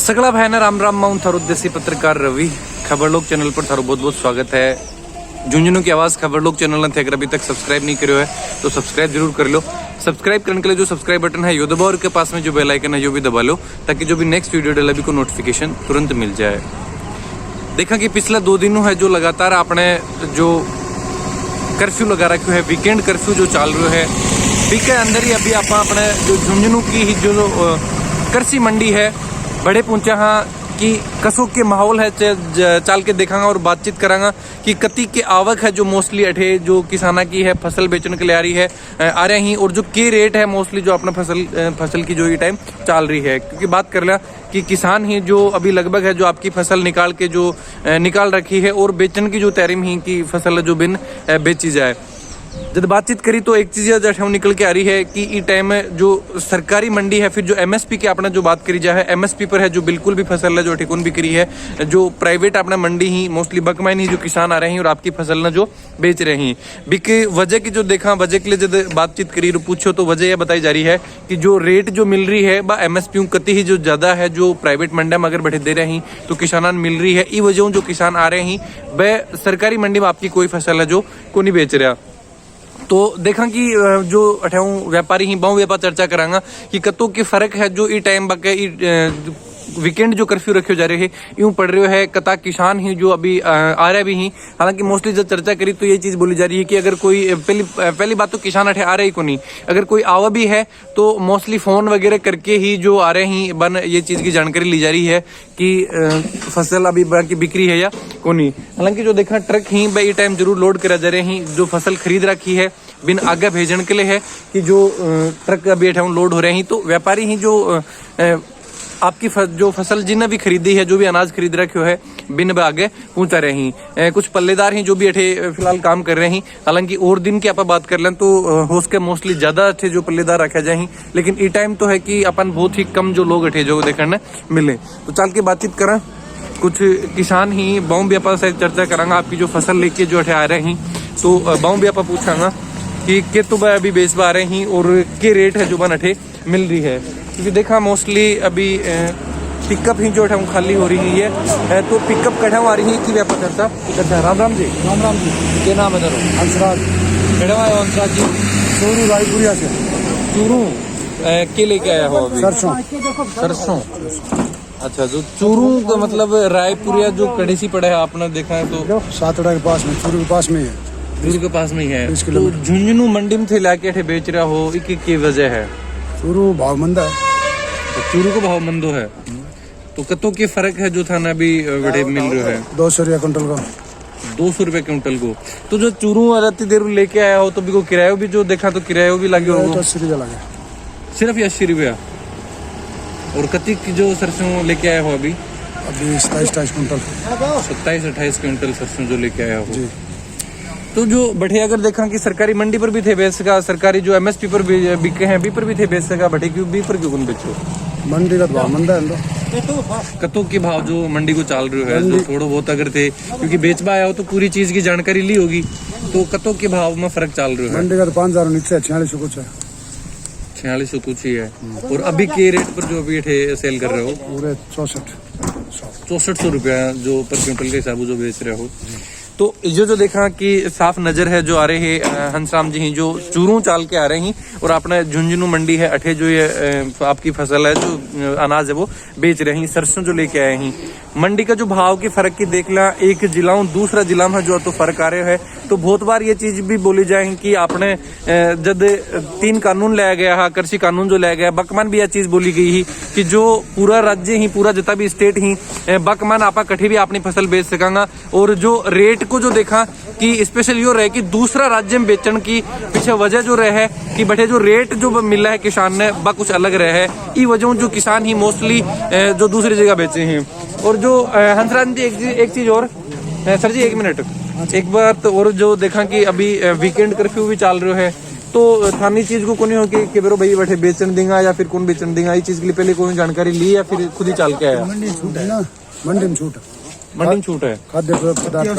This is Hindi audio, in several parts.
सगळा भाईना राम राम माउंट थारो देसी पत्रकार रवि खबर लोग चैनल पर थारो बहुत बहुत स्वागत है। झुंझुनू की आवाज खबर लोग चैनल ने अगर अभी तक सब्सक्राइब नहीं करो है तो सब्सक्राइब जरूर कर लो। सब्सक्राइब करने के लिए जो सब्सक्राइब बटन है यो दबा और के पास में जो बेल आइकन है यो भी दबा लो ताकि जो भी नेक्स्ट वीडियो डला भी को नोटिफिकेशन तुरंत मिल जाए। देखा कि पिछला 2 दिनों है जो लगातार आपने जो कर्फ्यू लगा रखा है, वीकेंड कर्फ्यू जो चाल रहा है बीके अंदर ही अभी आप अपने जो झुंझुनू की ही जो कृषि मंडी है बड़े पहुंचा हाँ कि कसों के माहौल है चाल के देखांगा और बातचीत करांगा कि कति के आवक है जो मोस्टली अठे जो किसाना की है फसल बेचने के लिए आ रहे हैं और जो के रेट है मोस्टली जो अपना फसल की जो ये टाइम चाल रही है। क्योंकि बात कर लिया कि किसान ही जो अभी लगभग है जो आपकी फसल निकाल के जो निकाल रखी है और बेचने की जो तैयारी ही की फसल जो बिन बेची जाए। जब बातचीत करी तो एक चीज जो निकल के आ रही है कि ई टाइम जो सरकारी मंडी है फिर जो एमएसपी की अपना जो बात करी जाए एमएसपी पर है जो बिल्कुल भी फसल है जो ठिकुन भी करी है जो प्राइवेट अपना मंडी ही मोस्टली बकमाइन ही जो किसान आ रहे हैं और आपकी फसल ना जो बेच रहे हैं बिके वजह की जो देखा वजह के लिए जब बातचीत करी पूछो तो वजह यह बताई जा रही है कि जो रेट जो मिल रही है व एमएसपी कति ही जो ज्यादा है जो प्राइवेट मंडी में अगर बैठे दे रहे हैं तो किसाना मिल रही है। ई वजह जो किसान आ रहे हैं वह सरकारी मंडी में आपकी कोई फसल है जो को नहीं बेच रहा। तो देखा कि जो अठाऊ व्यापारी ही बहु व्यापार चर्चा करांगा कि कतों के फर्क है जो ई टाइम बाके वीकेंड जो कर्फ्यू रखे जा रहे हैं यूं पड़ रहे है कता किसान ही जो अभी आ रहे भी ही। हालांकि मोस्टली जब चर्चा करी तो ये चीज बोली जा रही है कि अगर कोई पहली बात तो किसान अठे आ रहे ही को नहीं, अगर कोई आवा भी है तो मोस्टली फोन वगैरह करके ही जो आ रहे हैं बन ये चीज की जानकारी ली जा रही है कि फसल अभी बाकी बिक्री है या को नहीं। हालांकि जो देखा ट्रक ही ये टाइम जरूर लोड करा जा रहे हैं जो फसल खरीद रखी है बिन आगे भेजने के लिए है कि जो ट्रक अभी लोड हो रहे हैं तो व्यापारी ही जो आपकी जो फसल जिन्हें भी खरीदी है जो भी अनाज खरीद रखे है बिन आगे पहुंचा रहे हैं। कुछ पल्लेदार हैं जो भी अठे फिलहाल काम कर रहे हैं। हालांकि और दिन की आप बात कर लें तो हो सके मोस्टली ज्यादा अठे जो पल्लेदार रखे जाए लेकिन ई टाइम तो है कि अपन बहुत ही कम जो लोग अठे जो देखने मिले। तो चल के बातचीत करें कुछ किसान ही बाऊ व्यापार से चर्चा करांगा आपकी जो फसल लेके जो अठे आ रहे हैं तो बाऊ व्यापार पूछांगा कि के तो अभी बेचवा आ रहे हैं और के रेट है जो बन अठे मिल रही है। क्योंकि देखा मोस्टली अभी पिकअप ही जो है खाली हो रही है तो पिकअप कटा आ रही है कि व्यापार चर्चा। अच्छा राम राम जी। राम राम जी। क्या नाम है तेरा? हंसराज। कड़ा आया हंसराज जी? चूरू रायपुरिया से। चूरू के लेके आया हो अभी? सरसों। सरसों। अच्छा जो चूरू का मतलब रायपुरिया जो कड़ी सी पड़ा है आपने देखा है तो सातड़ा के पास में चूरू के पास में है। चूरू के पास में ही है तो झुंझुनू मंडी में थे लाके बेच रहा हो की वजह है? चूरू भाव मंदा है तो चूरू को भाव मंदो है तो कतों के फर्क है जो था ना अभी बड़े मिल रहे है 200 रुपया क्विंटल का। 200 रुपए क्विंटल को। तो जो चूरू राती देर लेके आया हो तो भी को किराया भी जो देखा तो किराया भी लगे हो 80 रुपया लगे सिर्फ 80 रुपया। और कति की जो सरसों लेके आया हो अभी? 27-28 क्विंटल। 27-28 क्विंटल सरसों जो लेके आया हो। तो जो बढ़े अगर देखा कि सरकारी मंडी पर भी थे बेच सका, सरकारी जो एमएसपी पर भी बिके हैं बी पर भी थे बेच सका, बढ़े क्यों बी पर क्यों कौन बेचो? मंडी का भाव मंदा है। कतों के भाव जो मंडी को चाल रहे है जो थोड़ा बहुत अगर थे क्योंकि बेचबा आया हो तो पूरी चीज की जानकारी ली होगी तो कतों के भाव में फर्क चाल रहा है? मंडी का तो 5000 नीचे 4600 कुछ है। 4600 कुछ ही है। और अभी के रेट पर जो अभी सेल कर रहे हो? पूरे 6400 रुपया जो पर क्विंटल के हिसाब जो बेच रहे हो। तो जो देखा कि साफ नजर है जो आ रहे हैं हंसराम जी जो चूरू चाल के आ रहे हैं और अपना झुंझुनू मंडी है अठे जो ये आपकी फसल है जो अनाज है वो बेच रहे हैं। सरसों जो लेके आए हैं मंडी का जो भाव के फर्क की देख ला एक जिला दूसरा जिला में जो तो फर्क आ रहे है तो बहुत बार ये चीज भी बोली जाए कि आपने जब 3 कानून लाया गया है कृषि कानून जो लाया गया बकमान भी यह चीज बोली गई ही कि जो पूरा राज्य ही पूरा जितना भी स्टेट ही बकमान आपा कठी भी अपनी फसल बेच सकांगा। और जो रेट को जो देखा कि स्पेशल यो रहे कि दूसरा राज्य में बेचने की पीछे वजह जो रहे है कि बटे जो रेट जो मिला है किसान ने बा कुछ अलग रहे है। ई वजह जो किसान ही मोस्टली जो दूसरी जगह बेचे हैं। और जो हंसराज जी एक चीज और सर जी 1 मिनट एक बार तो और जो देखा कि अभी वीकेंड कर्फ्यू भी चाल रहे है तो थानी चीज को कौन हो कि बेरो भाई बैठे बेचन देगा या फिर कौन बेचन देगा ये चीज के लिए पहले कोई जानकारी ली या फिर खुद ही चाल के आया? मंडी छूट है ना, मंडी में छूट है। मंडी में छूट है खाद्य पदार्थ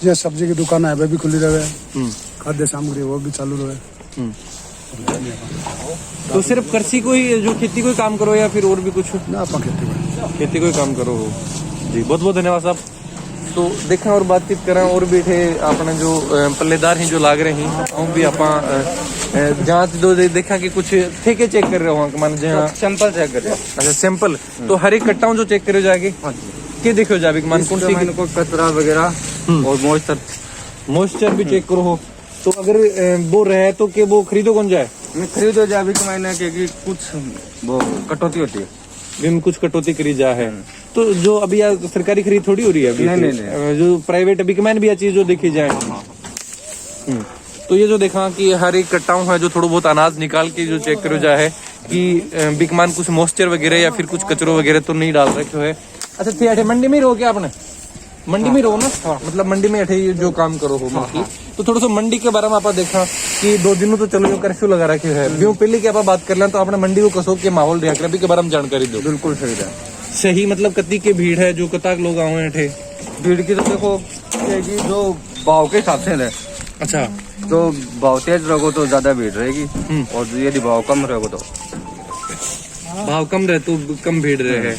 जो सब्जी की दुकान है वह भी खुली रहे, खाद्य सामग्री वो भी चालू रहे। तो सिर्फ कृषि को ही, जो खेती को ही काम करो या फिर और भी कुछ? ना आप खेती को ही काम करो जी। बहुत बहुत धन्यवाद साहब। तो देखा और बातचीत करा और भी थे अपने जो पल्लेदार हैं जो लाग रहे हैं, हम भी आप जांच दो देखा कि कुछ ठेके चेक कर रहे हो मान जहाँ सैंपल चेक कर। अच्छा सैंपल, तो हर एक कट्टाओं जो चेक करे जाएगी के देखो जाबी मान कौन सी को कचरा वगैरह और मॉइस्चर भी चेक करो हो। तो अगर वो रहे तो के वो खरीदो कौन जाए? मैं खरीदो जाबी के महीने के कुछ वो कटौती होती है, में कुछ कटौती करी जा है। तो जो अभी सरकारी खरीद थोड़ी हो रही है अभी, नहीं। जो प्राइवेट अभी कमान भी यह चीज जो देखी जाए। तो ये जो देखा कि हर एक कट्टाओं है जो थोड़ा बहुत अनाज निकाल के जो चेक करो जा है कि बिकमान कुछ मॉइस्चर वगैरह या फिर कुछ कचरो वगैरह तो नहीं डाल रखे है। अच्छा थे अठे मंडी में ही रहो क्या आपने? मंडी में रहो ना? मतलब मंडी में अठे जो काम करो हो मंडी। तो थोड़ा सा मंडी के बारे में आप देखा कि 2 दिनों तो चलो जो कर्फ्यू लगा रखे है, ब्यों पहले की आप बात कर लें तो आपने मंडी को कसो के माहौल रहा के बारे में जानकारी दो। बिल्कुल सही है। सही मतलब कति के भीड़ है जो कताक लोग आए हैं? भीड़ की तो देखो जो भाव के हिसाब से है। अच्छा, तो भाव तेज रहोगे तो ज्यादा भीड़ रहेगी, और यदि भाव कम रहोगे तो भाव कम रहे तो कम भीड़ रहे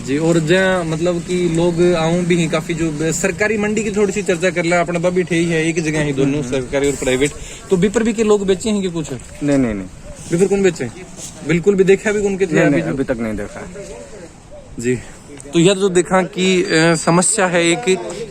जी। और जहाँ मतलब कि लोग आऊं भी ही काफी, जो सरकारी मंडी की थोड़ी सी चर्चा कर ले अपने बबी ठे है एक जगह ही दोनों सरकारी और प्राइवेट। तो बीपर भी के लोग बेचे हैं कि कुछ? नहीं। बीपर कौन बेचे? बिल्कुल भी देखा भी उनके थे? अभी तक नहीं देखा जी। तो यह जो देखा कि समस्या है एक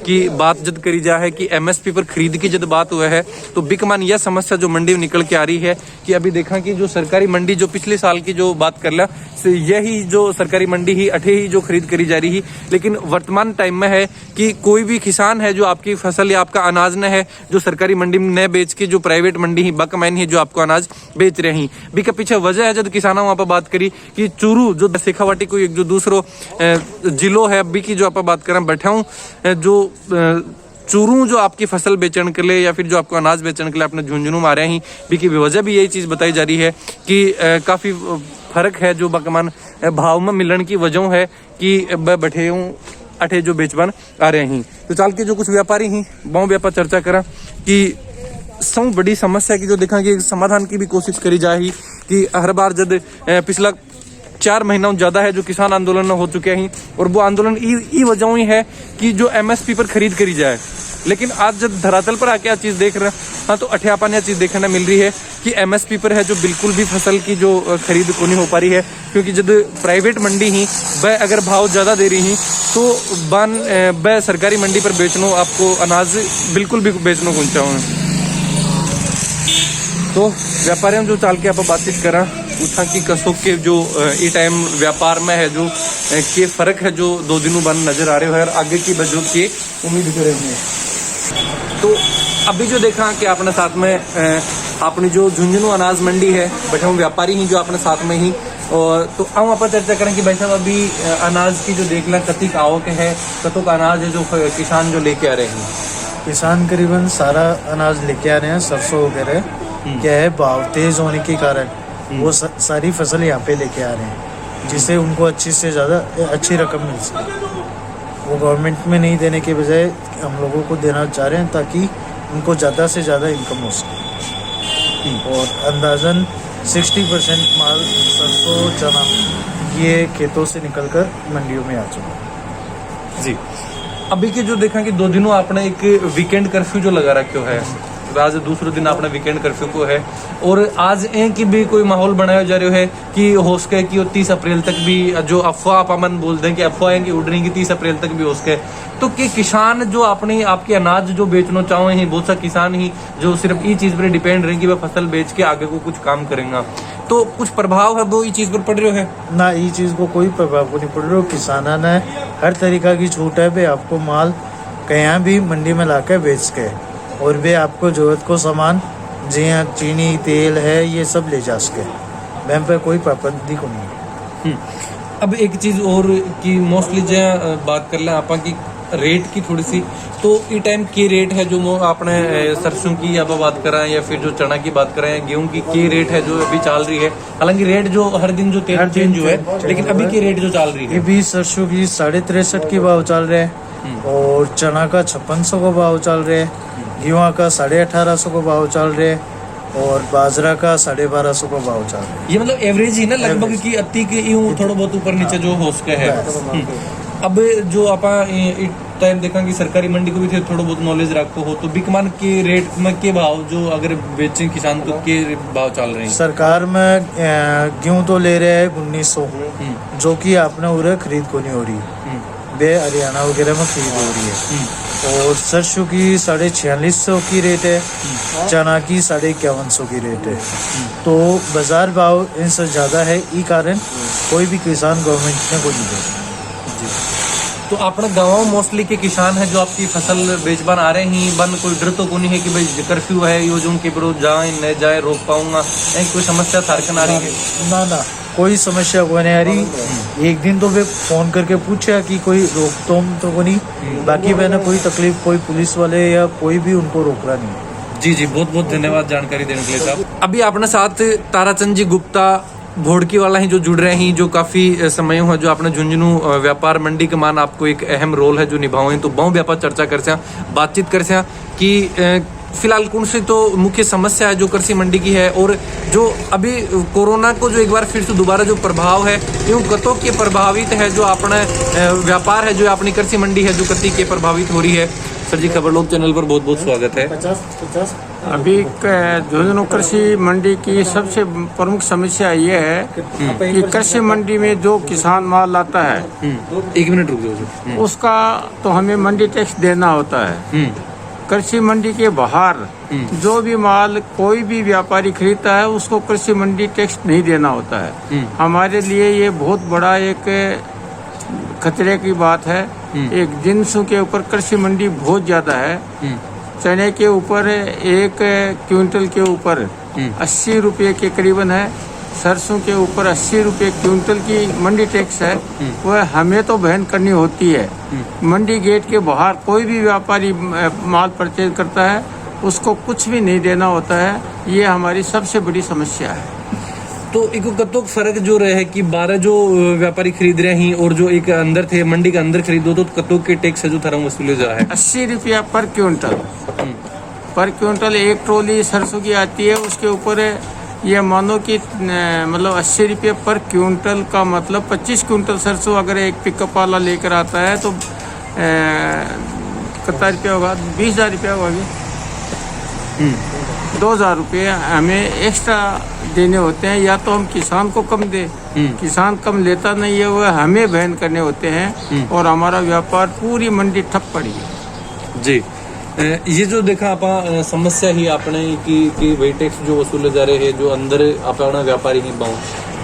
कि बात जब करी जा है कि एमएसपी पर खरीद की जब बात हुआ है तो बिकमान यह समस्या जो मंडी में निकल के आ रही है कि अभी देखा कि जो सरकारी मंडी जो पिछले साल की जो बात कर ला यही जो सरकारी मंडी ही अठे ही जो खरीद करी जा रही है। लेकिन वर्तमान टाइम में है कि कोई भी किसान है जो आपकी फसल या आपका अनाज न है जो सरकारी मंडी में न बेच के जो प्राइवेट मंडी ही बकमैन ही जो आपको अनाज बेच रहे हैं। बिका पीछे वजह है जब किसानों वहां पर बात करी कि चूरू जो शेखावाटी को एक जो दूसरो जिलो है अभी की जो आप बात करें बैठा हूँ, जो चूरू जो आपकी फसल बेचने के लिए या फिर जो आपको अनाज बेचने के लिए अपने झुंझुनू में आ रहे हैं भी की वजह भी यही चीज बताई जा रही है कि काफी फर्क है जो बकमान भाव में मिलने की वजह है कि बैठे हूँ अठे जो बेचबान आ रहे हैं। तो चाल के जो कुछ व्यापारी हैं बहुत व्यापार चर्चा करा कि सब बड़ी समस्या की जो देखा कि समाधान की भी कोशिश करी जाए कि हर बार जब पिछला 4 महीनों ज्यादा है जो किसान आंदोलन हो चुके हैं और वो आंदोलन ई वजह ही है कि जो एमएसपी पर खरीद करी जाए। लेकिन आज जब धरातल पर आके चीज देख रहे हैं हाँ तो अठ्यापन यह चीज देखने मिल रही है कि एमएसपी पर है जो बिल्कुल भी फसल की जो खरीद को नहीं हो पा रही है, क्योंकि जब प्राइवेट मंडी ही वह अगर भाव ज्यादा दे रही है तो वह सरकारी मंडी पर बेचनो आपको अनाज बिल्कुल भी बेचनो कौन चाहो। तो व्यापारियों जो चाल के आप बातचीत करा पूछा कि कसो के जो ये टाइम व्यापार में है जो के फर्क है जो 2 दिनों बाद नजर आ रहे हैं और आगे की वजह की उम्मीद कर रहे हैं। तो अभी जो देखा कि अपने साथ में अपनी जो झुंझुनू अनाज मंडी है बैठे हुए व्यापारी ही जो अपने साथ में ही, और तो हम आप चर्चा करें कि भाई साहब अभी अनाज की जो देख लें कति का आवक है, कतों का अनाज है जो किसान जो लेके आ रहे हैं। किसान करीबन सारा अनाज लेके आ रहे हैं, सरसों वगैरह। क्या है भाव तेज होने के कारण वो सारी फसल यहाँ पे लेके आ रहे हैं जिससे उनको अच्छी से ज़्यादा अच्छी रकम मिल सके। वो गवर्नमेंट में नहीं देने के बजाय हम लोगों को देना चाह रहे हैं ताकि उनको ज़्यादा से ज़्यादा इनकम हो सके। और अंदाजन 60% माल सरसों चना ये खेतों से निकलकर मंडियों में आ चुका जी। अभी के जो देखा कि 2 दिनों आपने एक वीकेंड कर्फ्यू जो लगा रखे है, आज दूसरे दिन आपने वीकेंड कर्फ्यू को है और आज की भी कोई माहौल बनाया जा रहा है कि हो सके कि 30 अप्रैल तक भी जो अफवाह आप अमन बोल दें कि अफवाहें की उड़ रही कि 30 अप्रैल तक भी हो सके। तो कि किसान जो अपनी आपके अनाज जो बेचना चाहे हैं बहुत सा किसान ही जो सिर्फ ये चीज पर डिपेंड रहे कि वह फसल बेच के आगे को कुछ काम करेंगे, तो कुछ प्रभाव है वो ये चीज पर पड़ रहे है ना? ये चीज को कोई प्रभाव को नहीं पड़ रहा। किसाना ने हर तरीका की छूट है भाई आपको माल कहीं भी मंडी में लाकर बेच के, और वे आपको जरूरत को सामान जी चीनी तेल है ये सब ले जा सके, वह पे कोई पाबंदी को नहीं। अब एक चीज और कि मोस्टली जो बात कर लें आप की रेट की थोड़ी सी, तो ये टाइम की रेट है जो आपने सरसों की आप बात करें या फिर जो चना की बात करें, गेहूं की रेट है जो अभी चल रही है। हालांकि रेट जो हर दिन जो चेंज हुआ है लेकिन अभी की रेट जो चल रही है, अभी सरसों की 63.5 की भाव चल रहे हैं और चना का 5600 का भाव चल रहे हैं, गेहूँ का 1850 का भाव चल रहे हैं और बाजरा का 1250 का भाव चल रहा है। ये मतलब एवरेज ही ना लगभग की अति के यूं थोड़ा बहुत ऊपर नीचे जो हो सके है। अब जो आप टाइम देखा कि सरकारी मंडी को भी थे थोड़ा बहुत नॉलेज रखो हो तो बिकमान के रेट में के भाव जो अगर बेचे किसान तो के भाव चल रहे हैं? सरकार में गेहूं तो ले रहे हैं 1900, जो कि आपने उरे खरीद को नहीं हो रही, बे हरियाणा वगैरह में खरीद हो रही है। और सरसों की 4650 की रेट है, चना की 5150 की रेट है। तो बाजार भाव इनसे ज़्यादा है, ई कारण कोई भी किसान गवर्नमेंट ने को नहीं दे। तो अपने गाँव मोस्टली के किसान है जो आपकी फसल बेचबान आ रहे हैं, बन कोई डर तो को नहीं है कि भाई कर्फ्यू है यो जो उनके विरोध जाए न जाए रोक पाऊंगा, कोई समस्या थारकन आ रही है? ना कोई समस्या को नहीं आ रही। एक दिन तो वे फोन करके पूछा कि कोई रोक तो को नहीं, बाकी मैंने कोई तकलीफ कोई पुलिस वाले या कोई भी उनको रोक रहा नहीं। जी बहुत बहुत धन्यवाद जानकारी देने के लिए साहब। अभी अपने साथ ताराचंद जी गुप्ता भोड़की वाला ही जो जुड़ रहे हैं, जो काफी समय हुआ जो आपने झुंझुनू व्यापार मंडी के मान आपको एक अहम रोल है जो निभाओ तो बहु व्यापार चर्चा कर बातचीत कर कि फिलहाल कौन सी तो मुख्य समस्या है जो कृषि मंडी की है, और जो अभी कोरोना को जो एक बार फिर से दोबारा जो प्रभाव है यूँ कतों के प्रभावित है जो अपना व्यापार है जो अपनी कृषि मंडी है जो कति के प्रभावित हो रही है। सर जी खबर लोग चैनल पर बहुत बहुत स्वागत है। अभी झुंझुनू कृषि मंडी की सबसे प्रमुख समस्या ये है कि कृषि मंडी में जो किसान माल लाता है, एक मिनट रुक जाओ, उसका तो हमें मंडी टैक्स देना होता है। कृषि मंडी के बाहर जो भी माल कोई भी व्यापारी खरीदता है उसको कृषि मंडी टैक्स नहीं देना होता है। हमारे लिए ये बहुत बड़ा एक खतरे की बात है। एक जिन्सों के ऊपर कृषि मंडी बहुत ज्यादा है। चने के ऊपर 1 क्विंटल के ऊपर 80 रुपये के करीबन है। सरसों के ऊपर 80 रुपये क्विंटल की मंडी टैक्स है, वह हमें तो वहन करनी होती है। मंडी गेट के बाहर कोई भी व्यापारी माल परचेज करता है उसको कुछ भी नहीं देना होता है। ये हमारी सबसे बड़ी समस्या है। तो एक कतों फर्क जो रहे है कि 12 जो व्यापारी खरीद रहे हैं और जो एक अंदर थे मंडी के अंदर खरीदो तो कतों के टैक्स है जो थरम वसूले जा है 80 रुपया पर क्विंटल। पर क्विंटल एक ट्रॉली सरसों की आती है, उसके ऊपर ये मानो कि मतलब 80 रुपये पर क्विंटल का मतलब 25 क्विंटल सरसों अगर एक पिकअप वाला लेकर आता है तो कितना रुपया होगा? 20,000 रुपया होगा। 2,000 रुपये हमें एक्स्ट्रा देने होते हैं, या तो हम किसान को कम दे, किसान कम लेता नहीं है, वह हमें वहन करने होते हैं और हमारा व्यापार पूरी मंडी ठप पड़ी है। जी ये जो देखा आप समस्या ही आपने कि वही टैक्स जो वसूले जा रहे हैं जो अंदर अपना व्यापारी ही बाऊ।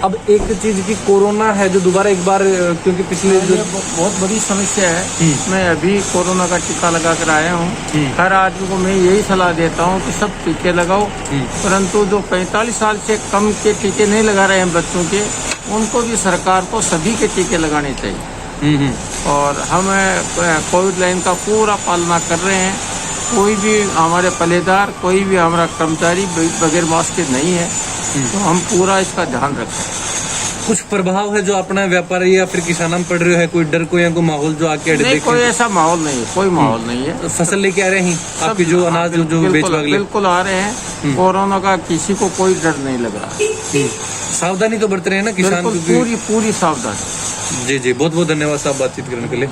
अब एक चीज की कोरोना है जो दोबारा एक बार क्योंकि पिछले जो बहुत बड़ी समस्या है। मैं अभी कोरोना का टीका लगा कर आया हूँ। हर आदमी को मैं यही सलाह देता हूँ कि सब टीके लगाओ, परंतु जो 45 साल से कम के टीके नहीं लगा रहे हैं बच्चों के, उनको भी सरकार को सभी के टीके लगाने चाहिए। और हम कोविड लाइन का पूरा पालना कर रहे हैं। कोई भी हमारे पल्लेदार, कोई भी हमारा कर्मचारी बगैर मास्क के नहीं है, तो हम पूरा इसका ध्यान रखें। कुछ प्रभाव है जो अपना व्यापारी या फिर किसान पड़ रहे है, कोई डर को या कोई माहौल जो आके नहीं, कोई ऐसा माहौल नहीं है, कोई माहौल नहीं है। फसल लेके आ रहे हैं आपकी जो अनाज जो बिल्कुल आ रहे हैं। कोरोना का किसी को कोई डर नहीं लग रहा। सावधानी तो बरत रहे हैं ना किसान, पूरी सावधानी। जी बहुत बहुत धन्यवाद साहब बातचीत करने के लिए।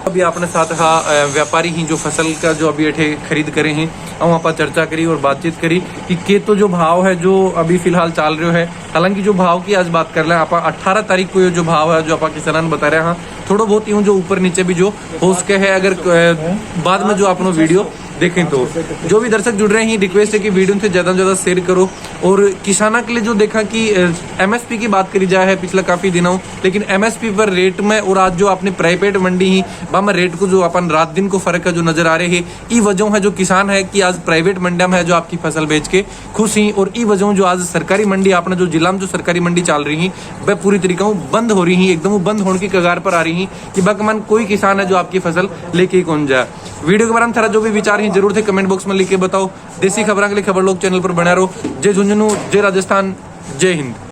अभी आपने साथ व्यापारी ही जो फसल का जो अभी अठे खरीद करे हैं वहाँ पर चर्चा करी और बातचीत करी कि तो जो भाव है जो अभी फिलहाल चल रहे है। हालांकि जो भाव की आज बात कर रहे हैं आप 18 तारीख को ये जो भाव है जो आप किसान बता रहे हैं थोड़ा बहुत यूँ जो ऊपर नीचे भी जो हो सके है। अगर बाद में जो अपना वीडियो देखें तो जो भी दर्शक जुड़ रहे हैं रिक्वेस्ट है कि वीडियो से ज़्यादा से ज़्यादा शेयर करो। और किसानों के लिए जो देखा कि एमएसपी की बात करी जाए है पिछले काफ़ी दिनों, लेकिन एमएसपी पर रेट में और आज जो अपने प्राइवेट मंडी ही वहाँ में रेट को जो अपन रात दिन को फर्क है जो नजर आ रहे हैं। ई वजह है जो किसान है कि आज प्राइवेट मंडिया में है जो आपकी फसल बेच के खुश ही, और ई वजह जो आज सरकारी मंडी अपना जो जिला में जो सरकारी मंडी चल रही है वह पूरी तरीका बंद हो रही है, एकदम बंद होने की कगार पर आ रही है कि बाकमान कोई किसान है जो आपकी फसल लेके ही कौन जाए। वीडियो के बारे में थारा जो भी विचार है जरूर थे कमेंट बॉक्स में लिख के बताओ। देसी खबरों के लिए खबर लोग चैनल पर बना रहो। जय झुंझुनू, जय राजस्थान, जय हिंद।